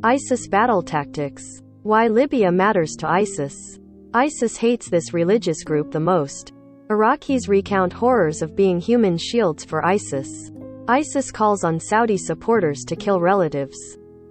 ISIS battle tactics. Why Libya matters to ISIS. ISIS hates this religious group the most. Iraqis recount horrors of being human shields for ISIS. ISIS calls on Saudi supporters to kill relatives.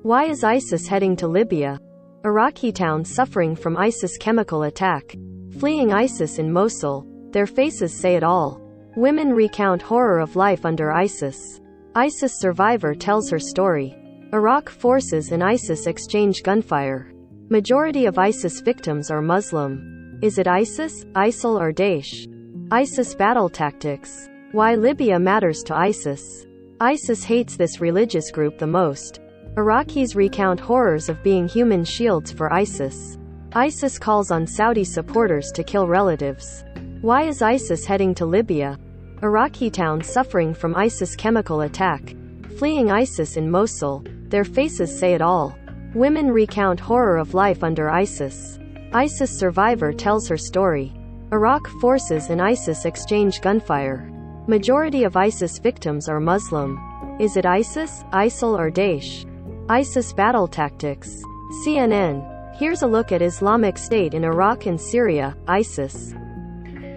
Why is ISIS heading to Libya? Iraqi towns suffering from ISIS chemical attack. Fleeing ISIS in Mosul. Their faces say it all. Women recount horror of life under ISIS. ISIS survivor tells her story. Iraq forces and ISIS exchange gunfire. Majority of ISIS victims are Muslim. Is it ISIS, ISIL or Daesh? ISIS battle tactics. Why Libya matters to ISIS. ISIS hates this religious group the most. Iraqis recount horrors of being human shields for ISIS. ISIS calls on Saudi supporters to kill relatives. Why is ISIS heading to Libya? Iraqi towns suffering from ISIS chemical attack. Fleeing ISIS in Mosul. Their faces say it all. Women recount horror of life under ISIS. ISIS survivor tells her story. Iraq forces and ISIS exchange gunfire. Majority of ISIS victims are Muslim. Is it ISIS, ISIL or Daesh? ISIS battle tactics. CNN. Here's a look at Islamic State in Iraq and Syria, ISIS.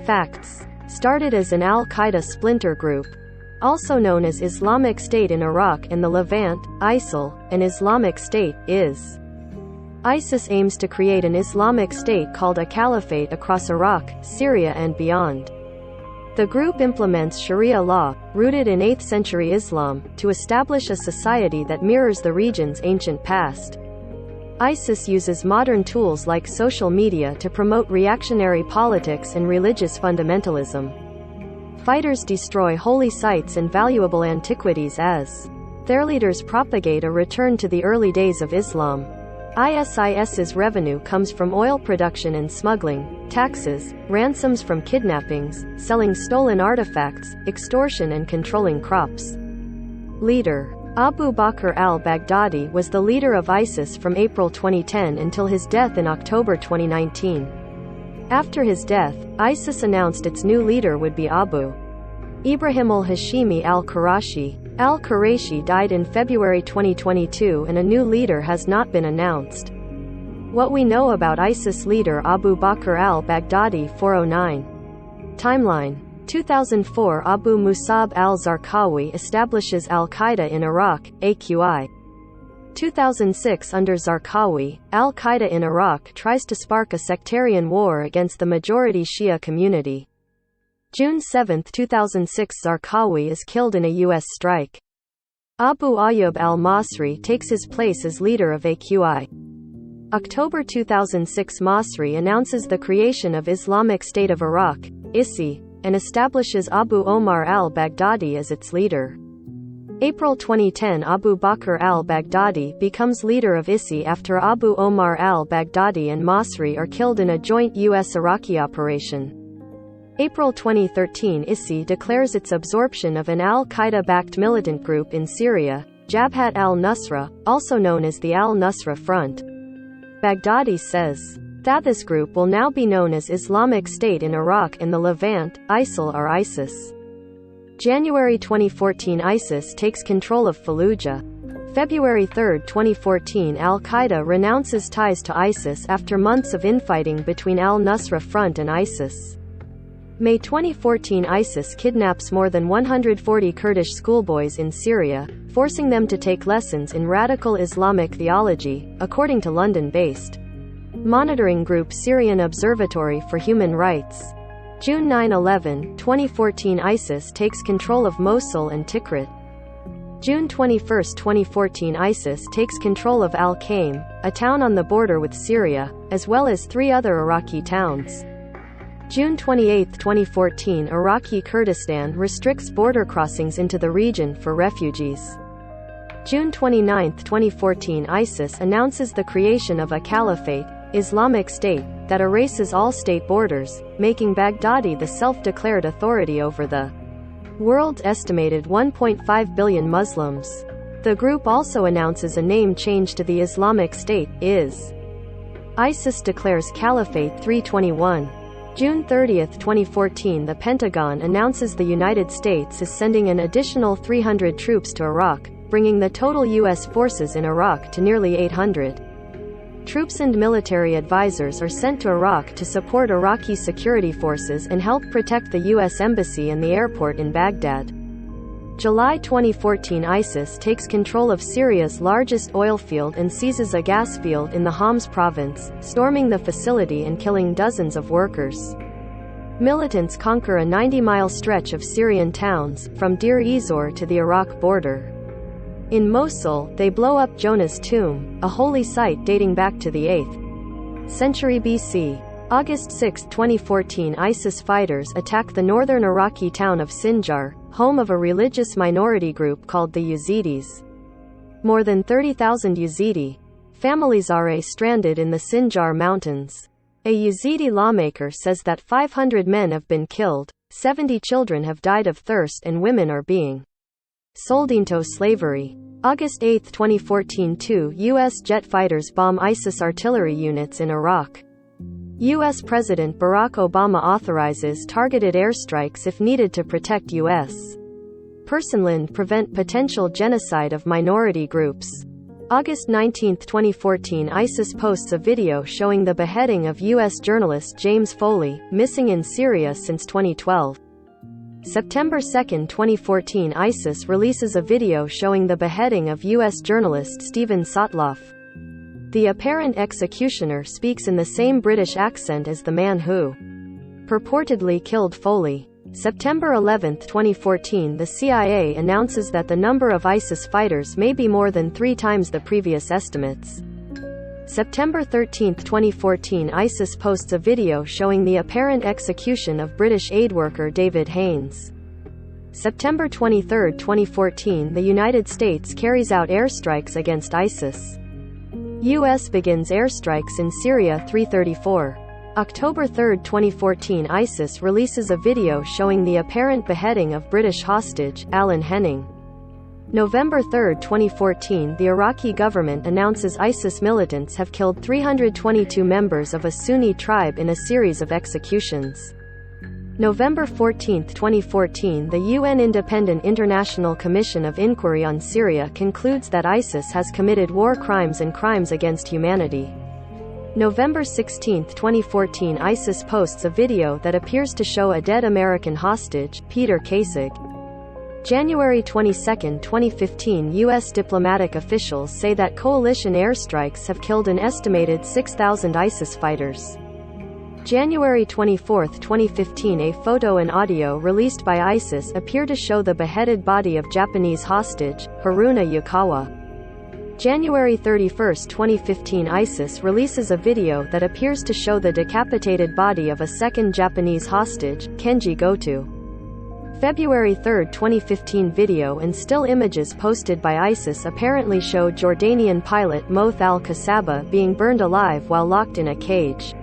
Facts. Started as an al-Qaeda splinter group, also known as Islamic State in Iraq and the Levant, ISIL, and Islamic State, IS. ISIS aims to create an Islamic State called a caliphate across Iraq, Syria and beyond. The group implements Sharia law, rooted in 8th century Islam, to establish a society that mirrors the region's ancient past. ISIS uses modern tools like social media to promote reactionary politics and religious fundamentalism. Fighters destroy holy sites and valuable antiquities as their leaders propagate a return to the early days of Islam. ISIS's revenue comes from oil production and smuggling, taxes, ransoms from kidnappings, selling stolen artifacts, extortion and controlling crops. Leader. Abu Bakr al-Baghdadi was the leader of ISIS from April 2010 until his death in October 2019. After his death, ISIS announced its new leader would be Abu Ibrahim al-Hashimi al-Qurashi. Al-Qurashi died in February 2022 and a new leader has not been announced. What we know about ISIS leader Abu Bakr al-Baghdadi. 409. Timeline. 2004 Abu Musab al-Zarqawi establishes Al-Qaeda in Iraq, AQI. 2006 Under Zarqawi, Al-Qaeda in Iraq tries to spark a sectarian war against the majority Shia community. June 7, 2006 Zarqawi is killed in a U.S. strike. Abu Ayyub al-Masri takes his place as leader of AQI. October 2006 Masri announces the creation of Islamic State of Iraq, ISI, and establishes Abu Omar al-Baghdadi as its leader. April 2010 Abu Bakr al-Baghdadi becomes leader of ISI after Abu Omar al-Baghdadi and Masri are killed in a joint U.S.-Iraqi operation. April 2013 ISI declares its absorption of an al-Qaeda-backed militant group in Syria, Jabhat al-Nusra, also known as the al-Nusra Front. Baghdadi says that this group will now be known as Islamic State in Iraq and the Levant, ISIL or ISIS. January 2014 ISIS takes control of Fallujah. February 3, 2014 Al-Qaeda renounces ties to ISIS after months of infighting between al-Nusra Front and ISIS. May 2014 ISIS kidnaps more than 140 Kurdish schoolboys in Syria, forcing them to take lessons in radical Islamic theology, according to London-based monitoring group Syrian Observatory for Human Rights. June 9/11, 2014 ISIS takes control of Mosul and Tikrit. June 21, 2014 ISIS takes control of Al-Qaim, a town on the border with Syria, as well as 3 other Iraqi towns. June 28, 2014 Iraqi Kurdistan restricts border crossings into the region for refugees. June 29, 2014 ISIS announces the creation of a caliphate, Islamic State, that erases all state borders, making Baghdadi the self-declared authority over the world's estimated 1.5 billion Muslims. The group also announces a name change to the Islamic State, IS. ISIS declares Caliphate 321. June 30, 2014 The Pentagon announces the United States is sending an additional 300 troops to Iraq, bringing the total U.S. forces in Iraq to nearly 800. Troops and military advisors are sent to Iraq to support Iraqi security forces and help protect the U.S. Embassy and the airport in Baghdad. July 2014, ISIS takes control of Syria's largest oil field and seizes a gas field in the Homs province, storming the facility and killing dozens of workers. Militants conquer a 90-mile stretch of Syrian towns, from Deir ez-Zor to the Iraq border. In Mosul, they blow up Jonah's tomb, a holy site dating back to the 8th century BC. August 6, 2014, ISIS fighters attack the northern Iraqi town of Sinjar, home of a religious minority group called the Yazidis. More than 30,000 Yazidi families are stranded in the Sinjar mountains. A Yazidi lawmaker says that 500 men have been killed, 70 children have died of thirst, and women are being sold into slavery. August 8, 2014, 2 U.S. jet fighters bomb ISIS artillery units in Iraq. U.S. President Barack Obama authorizes targeted airstrikes if needed to protect U.S. personnel and prevent potential genocide of minority groups. August 19, 2014, ISIS posts a video showing the beheading of U.S. journalist James Foley, missing in Syria since 2012. September 2, 2014, ISIS releases a video showing the beheading of U.S. journalist Steven Sotloff. The apparent executioner speaks in the same British accent as the man who purportedly killed Foley. September 11, 2014, the CIA announces that the number of ISIS fighters may be more than 3 times the previous estimates. September 13, 2014, ISIS posts a video showing the apparent execution of British aid worker David Haines. September 23, 2014, the United States carries out airstrikes against ISIS. U.S. begins airstrikes in Syria 334. October 3, 2014, ISIS releases a video showing the apparent beheading of British hostage, Alan Henning. November 3, 2014, the Iraqi government announces ISIS militants have killed 322 members of a Sunni tribe in a series of executions. November 14, 2014, the UN Independent International Commission of Inquiry on Syria concludes that ISIS has committed war crimes and crimes against humanity. November 16, 2014, ISIS posts a video that appears to show a dead American hostage, Peter Kasich. January 22, 2015, U.S. diplomatic officials say that coalition airstrikes have killed an estimated 6,000 ISIS fighters. January 24, 2015, a photo and audio released by ISIS appear to show the beheaded body of Japanese hostage, Haruna Yukawa. January 31, 2015, ISIS releases a video that appears to show the decapitated body of a second Japanese hostage, Kenji Goto. February 3, 2015, video and still images posted by ISIS apparently show Jordanian pilot Moth al-Kasaba being burned alive while locked in a cage.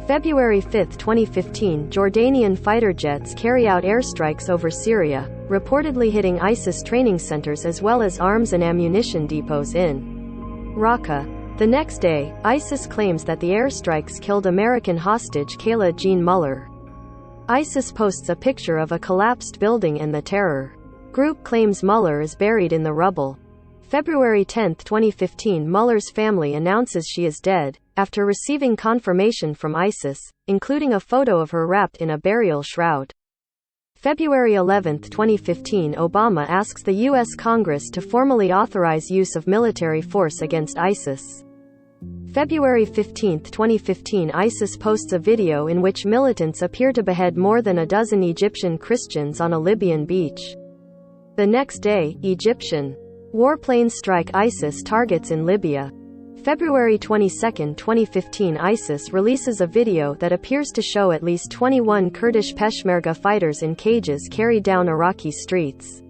February 5, 2015, Jordanian fighter jets carry out airstrikes over Syria, reportedly hitting ISIS training centers as well as arms and ammunition depots in Raqqa. The next day, ISIS claims that the airstrikes killed American hostage Kayla Jean Muller. ISIS posts a picture of a collapsed building and the terror group claims Muller is buried in the rubble. February 10, 2015, Muller's family announces she is dead, after receiving confirmation from ISIS, including a photo of her wrapped in a burial shroud. February 11, 2015, Obama asks the U.S. Congress to formally authorize use of military force against ISIS. February 15, 2015, ISIS posts a video in which militants appear to behead more than a dozen Egyptian Christians on a Libyan beach. The next day, Egyptian warplanes strike ISIS targets in Libya. February 22, 2015, ISIS releases a video that appears to show at least 21 Kurdish Peshmerga fighters in cages carried down Iraqi streets.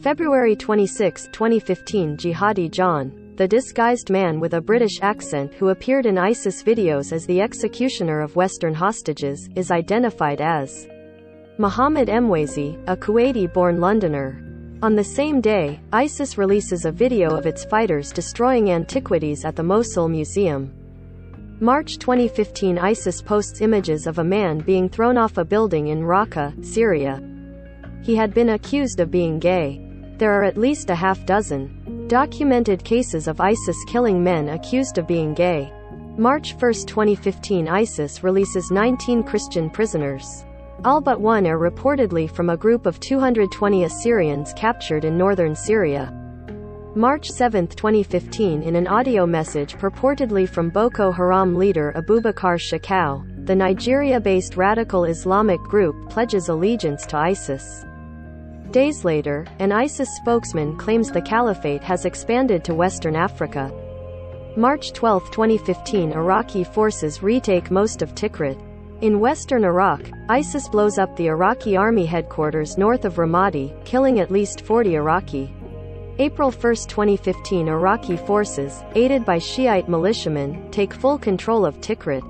February 26, 2015, Jihadi John, the disguised man with a British accent who appeared in ISIS videos as the executioner of Western hostages, is identified as Mohammed Emwazi, a Kuwaiti-born Londoner. On the same day, ISIS releases a video of its fighters destroying antiquities at the Mosul Museum. March 2015, ISIS posts images of a man being thrown off a building in Raqqa, Syria. He had been accused of being gay. There are at least a half dozen documented cases of ISIS killing men accused of being gay. March 1, 2015, ISIS releases 19 Christian prisoners. All but one are reportedly from a group of 220 Assyrians captured in northern Syria. March 7, 2015, in an audio message purportedly from Boko Haram leader Abubakar Shekau, the Nigeria-based radical Islamic group pledges allegiance to ISIS. Days later, an ISIS spokesman claims the caliphate has expanded to Western Africa. March 12, 2015, Iraqi forces retake most of Tikrit. In western Iraq, ISIS blows up the Iraqi army headquarters north of Ramadi, killing at least 40 Iraqi. April 1, 2015, Iraqi forces, aided by Shiite militiamen, take full control of Tikrit.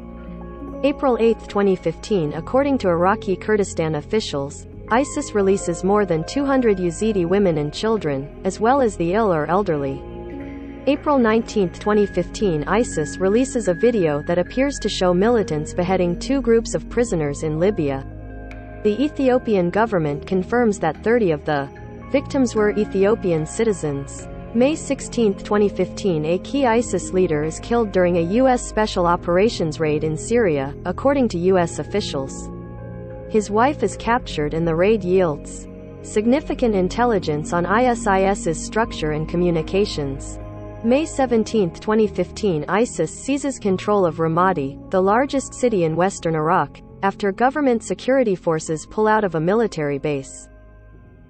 April 8, 2015, according to Iraqi Kurdistan officials, ISIS releases more than 200 Yazidi women and children, as well as the ill or elderly. April 19, 2015, ISIS releases a video that appears to show militants beheading two groups of prisoners in Libya. The Ethiopian government confirms that 30 of the victims were Ethiopian citizens. May 16, 2015, a key ISIS leader is killed during a U.S. Special Operations raid in Syria, according to U.S. officials. His wife is captured and the raid yields significant intelligence on ISIS's structure and communications. May 17, 2015, ISIS seizes control of Ramadi, the largest city in western Iraq, after government security forces pull out of a military base.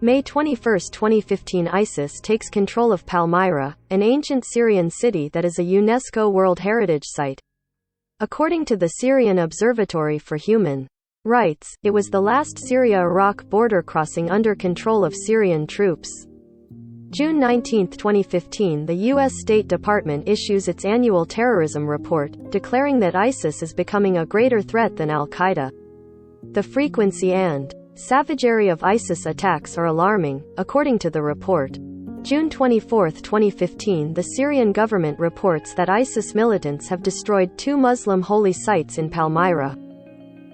May 21, 2015, ISIS takes control of Palmyra, an ancient Syrian city that is a UNESCO World Heritage Site. According to the Syrian Observatory for Human Rights, it was the last Syria-Iraq border crossing under control of Syrian troops. June 19, 2015, the U.S. State Department issues its annual terrorism report, declaring that ISIS is becoming a greater threat than al-Qaeda. The frequency and savagery of ISIS attacks are alarming, according to the report. June 24, 2015, the Syrian government reports that ISIS militants have destroyed two Muslim holy sites in Palmyra.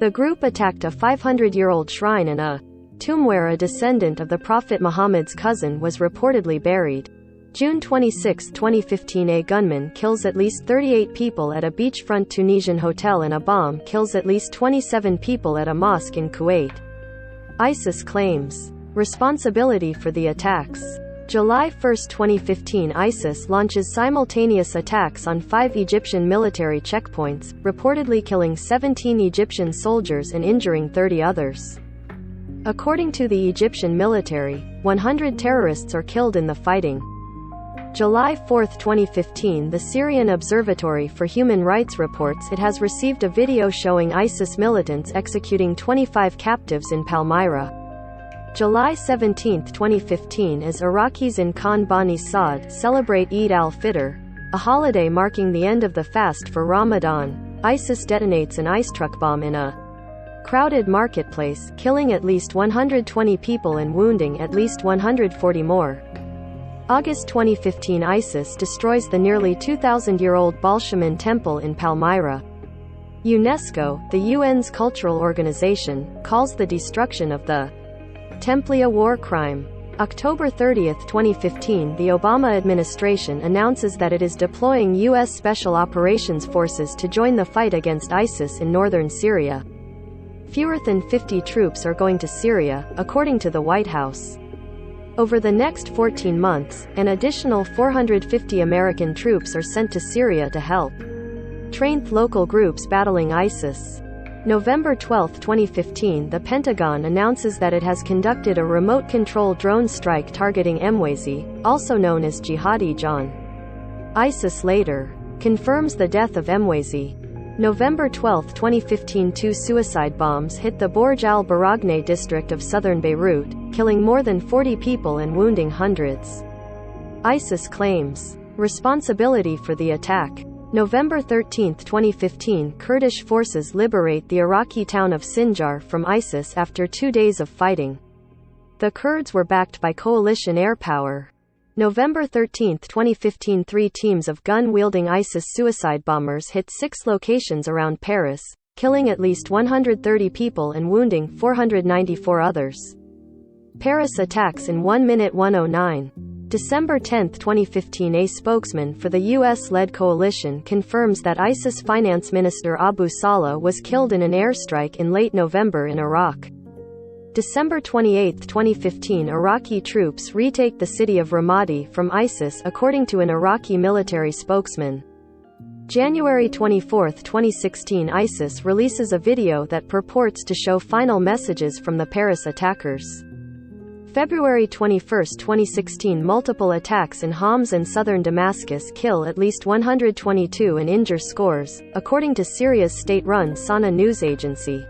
The group attacked a 500-year-old shrine and a tomb where a descendant of the Prophet Muhammad's cousin was reportedly buried. June 26, 2015, a gunman kills at least 38 people at a beachfront Tunisian hotel and a bomb kills at least 27 people at a mosque in Kuwait. ISIS claims responsibility for the attacks. July 1, 2015, ISIS launches simultaneous attacks on 5 Egyptian military checkpoints, reportedly killing 17 Egyptian soldiers and injuring 30 others. According to the Egyptian military, 100 terrorists are killed in the fighting. July 4, 2015, the Syrian Observatory for Human Rights reports it has received a video showing ISIS militants executing 25 captives in Palmyra. July 17, 2015, as Iraqis in Khan Bani Saad celebrate Eid al-Fitr, a holiday marking the end of the fast for Ramadan, ISIS detonates an ice truck bomb in a crowded marketplace, killing at least 120 people and wounding at least 140 more. August 2015, ISIS destroys the nearly 2,000-year-old Balshaman Temple in Palmyra. UNESCO, the UN's cultural organization, calls the destruction of the temple a war crime. October 30, 2015, the Obama administration announces that it is deploying U.S. Special Operations Forces to join the fight against ISIS in northern Syria. Fewer than 50 troops are going to Syria, according to the White House. Over the next 14 months, an additional 450 American troops are sent to Syria to help train local groups battling ISIS. November 12, 2015, the Pentagon announces that it has conducted a remote-control drone strike targeting Emwazi, also known as Jihadi John. ISIS later confirms the death of Emwazi. November 12, 2015, 2 suicide bombs hit the Borj al-Baragheh district of southern Beirut, killing more than 40 people and wounding hundreds. ISIS claims responsibility for the attack. November 13, 2015, Kurdish forces liberate the Iraqi town of Sinjar from ISIS after 2 days of fighting. The Kurds were backed by coalition air power. November 13, 2015, 3 teams of gun-wielding ISIS suicide bombers hit 6 locations around Paris, killing at least 130 people and wounding 494 others. Paris attacks in 1 minute 109. December 10, 2015. A spokesman for the U.S.-led coalition confirms that ISIS finance minister Abu Salah was killed in an airstrike in late November in Iraq. December 28, 2015. Iraqi troops retake the city of Ramadi from ISIS according to an Iraqi military spokesman. January 24, 2016. ISIS releases a video that purports to show final messages from the Paris attackers. February 21, 2016. Multiple attacks in Homs and southern Damascus kill at least 122 and injure scores, according to Syria's state-run Sana news agency.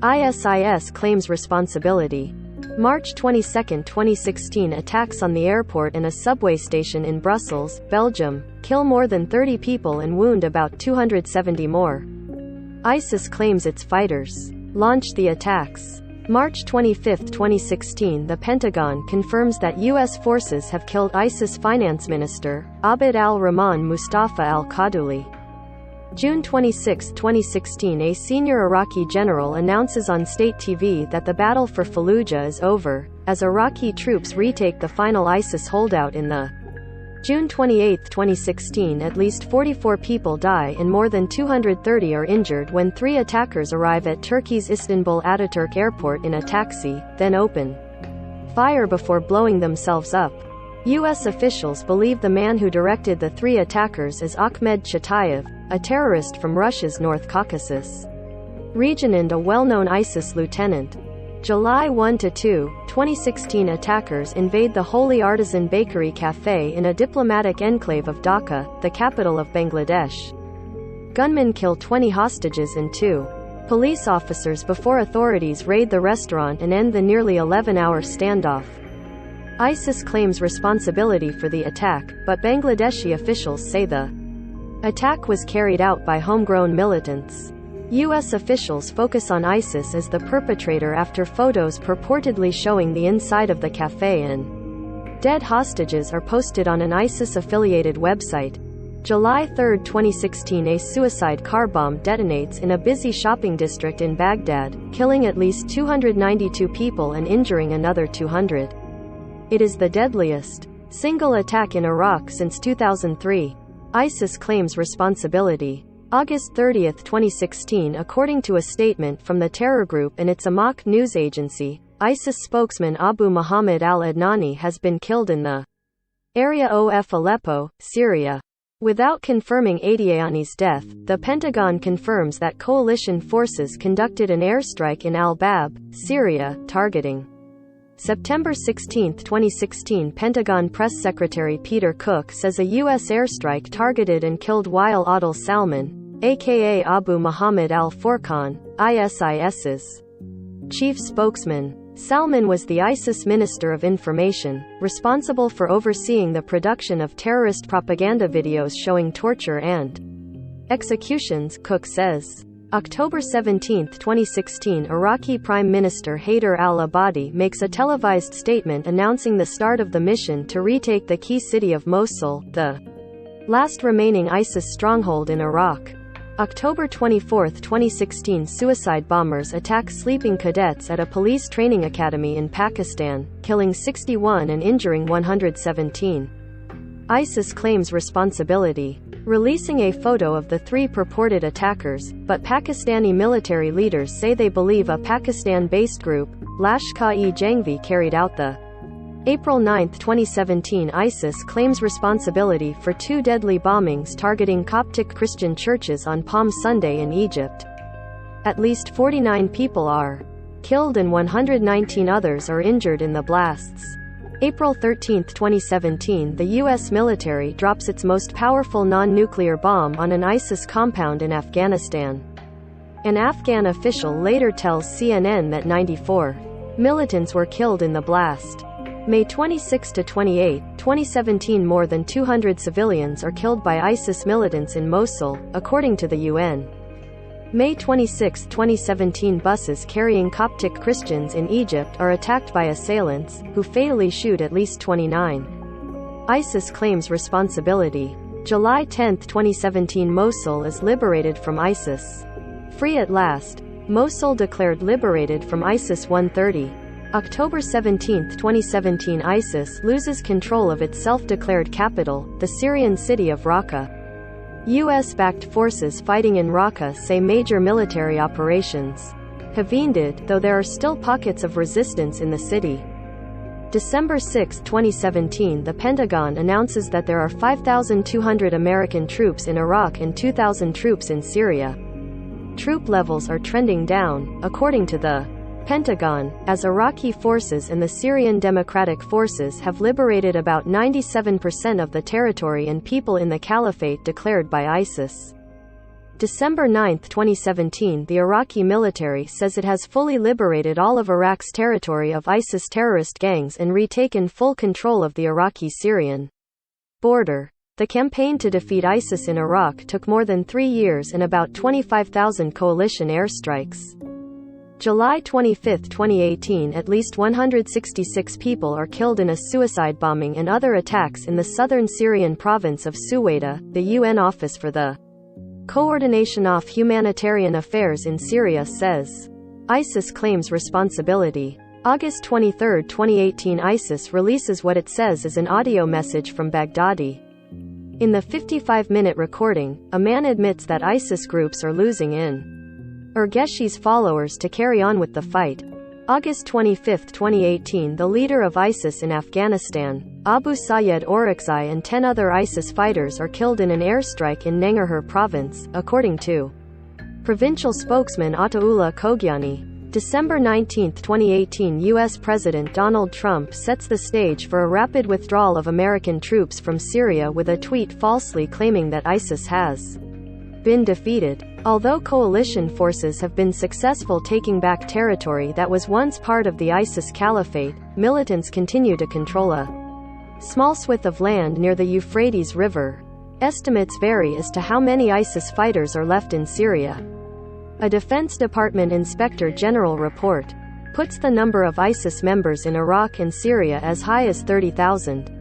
ISIS claims responsibility. March 22, 2016. Attacks on the airport and a subway station in Brussels, Belgium, kill more than 30 people and wound about 270 more. ISIS claims its fighters launched the attacks. March 25, 2016. The Pentagon confirms that U.S. forces have killed ISIS finance minister, Abd al-Rahman Mustafa al-Kaduli. June 26, 2016. A senior Iraqi general announces on state TV that the battle for Fallujah is over, as Iraqi troops retake the final ISIS holdout in the June 28, 2016. At least 44 people die and more than 230 are injured when 3 attackers arrive at Turkey's Istanbul Ataturk airport in a taxi, then open fire before blowing themselves up. U.S. officials believe the man who directed the 3 attackers is Ahmed Chatayev, a terrorist from Russia's North Caucasus region and a well-known ISIS lieutenant. July 1–2, 2016. Attackers invade the Holy Artisan Bakery Cafe in a diplomatic enclave of Dhaka, the capital of Bangladesh. Gunmen kill 20 hostages and 2 police officers before authorities raid the restaurant and end the nearly 11-hour standoff. ISIS claims responsibility for the attack, but Bangladeshi officials say the attack was carried out by homegrown militants. U.S. officials focus on ISIS as the perpetrator after photos purportedly showing the inside of the cafe and dead hostages are posted on an ISIS-affiliated website. July 3, 2016. A suicide car bomb detonates in a busy shopping district in Baghdad, killing at least 292 people and injuring another 200. It is the deadliest single attack in Iraq since 2003. ISIS claims responsibility. August 30, 2016. According to a statement from the terror group and its Amaq news agency, ISIS spokesman Abu Muhammad al-Adnani has been killed in the area of Aleppo, Syria. Without confirming Adnani's death, the Pentagon confirms that coalition forces conducted an airstrike in al-Bab, Syria, targeting September 16, 2016. Pentagon Press Secretary Peter Cook says a U.S. airstrike targeted and killed Wael Adel Salman, aka Abu Muhammad al-Furqan, ISIS's chief spokesman. Salman was the ISIS Minister of Information, responsible for overseeing the production of terrorist propaganda videos showing torture and executions, Cook says. October 17, 2016. Iraqi Prime Minister Haider al-Abadi makes a televised statement announcing the start of the mission to retake the key city of Mosul, the last remaining ISIS stronghold in Iraq. October 24, 2016. Suicide bombers attack sleeping cadets at a police training academy in Pakistan, killing 61 and injuring 117. ISIS claims responsibility, releasing a photo of the 3 purported attackers, but Pakistani military leaders say they believe a Pakistan-based group, Lashkar-e-Jhangvi, carried out the April 9, 2017. ISIS claims responsibility for 2 deadly bombings targeting Coptic Christian churches on Palm Sunday in Egypt. At least 49 people are killed and 119 others are injured in the blasts. April 13, 2017. The U.S. military drops its most powerful non-nuclear bomb on an ISIS compound in Afghanistan. An Afghan official later tells CNN that 94 militants were killed in the blast. May 26 to 28, 2017. More than 200 civilians are killed by ISIS militants in Mosul, according to the UN. May 26, 2017. Buses carrying Coptic Christians in Egypt are attacked by assailants, who fatally shoot at least 29. ISIS claims responsibility. July 10, 2017. Mosul is liberated from ISIS. Free at last. Mosul declared liberated from ISIS 1:30 October 17, 2017, ISIS loses control of its self-declared capital, the Syrian city of Raqqa. US-backed forces fighting in Raqqa say major military operations have ended, though there are still pockets of resistance in the city. December 6, 2017, the Pentagon announces that there are 5,200 American troops in Iraq and 2,000 troops in Syria. Troop levels are trending down, according to the Pentagon, as Iraqi forces and the Syrian Democratic Forces have liberated about 97% of the territory and people in the caliphate declared by ISIS. December 9, 2017, the Iraqi military says it has fully liberated all of Iraq's territory of ISIS terrorist gangs and retaken full control of the Iraqi-Syrian border. The campaign to defeat ISIS in Iraq took more than 3 years and about 25,000 coalition airstrikes. July 25, 2018, at least 166 people are killed in a suicide bombing and other attacks in the southern Syrian province of Suwaida, the UN Office for the Coordination of Humanitarian Affairs in Syria says. ISIS claims responsibility. August 23, 2018, ISIS releases what it says is an audio message from Baghdadi. In the 55-minute recording, a man admits that ISIS groups are losing in Urgeshi's followers to carry on with the fight. August 25, 2018, the leader of ISIS in Afghanistan, Abu Sayyed Orakzai, and 10 other ISIS fighters are killed in an airstrike in Nangarhar province, according to provincial spokesman Ataullah Khogiani. December 19, 2018, U.S. President Donald Trump sets the stage for a rapid withdrawal of American troops from Syria with a tweet falsely claiming that ISIS has been defeated. Although coalition forces have been successful taking back territory that was once part of the ISIS caliphate, militants continue to control a small swath of land near the Euphrates River. Estimates vary as to how many ISIS fighters are left in Syria. A Defense Department Inspector General report puts the number of ISIS members in Iraq and Syria as high as 30,000.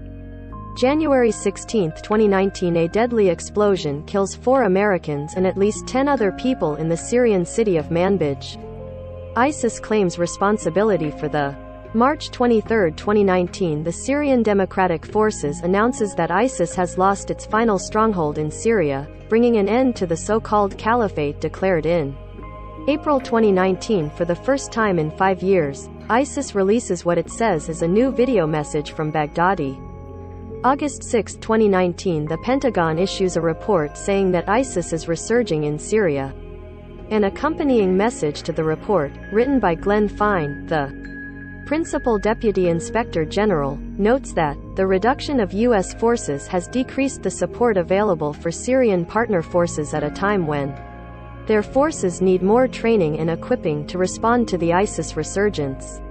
January 16, 2019, a deadly explosion kills 4 Americans and at least 10 other people in the Syrian city of Manbij. ISIS claims responsibility for the March 23, 2019, the Syrian Democratic Forces announces that ISIS has lost its final stronghold in Syria, bringing an end to the so-called caliphate declared in April 2019. For the first time in 5 years, ISIS releases what it says is a new video message from Baghdadi. August 6, 2019, the Pentagon issues a report saying that ISIS is resurging in Syria. An accompanying message to the report, written by Glenn Fine, the Principal Deputy Inspector General, notes that the reduction of U.S. forces has decreased the support available for Syrian partner forces at a time when their forces need more training and equipping to respond to the ISIS resurgence.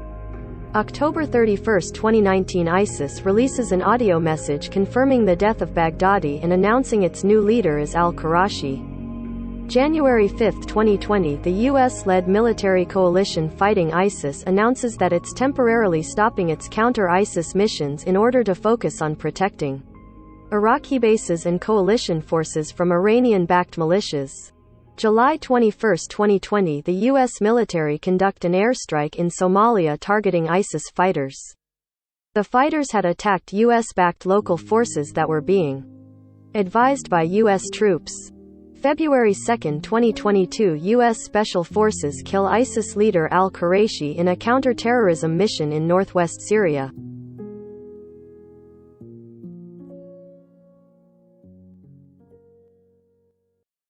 October 31, 2019, ISIS releases an audio message confirming the death of Baghdadi and announcing its new leader is al-Qurashi. January 5, 2020, the U.S.-led military coalition fighting ISIS announces that it's temporarily stopping its counter-ISIS missions in order to focus on protecting Iraqi bases and coalition forces from Iranian-backed militias. July 21, 2020, the U.S. military conduct an airstrike in Somalia targeting ISIS fighters. The fighters had attacked U.S.-backed local forces that were being advised by U.S. troops. February 2, 2022, U.S. Special Forces kill ISIS leader al-Qurashi in a counter-terrorism mission in northwest Syria.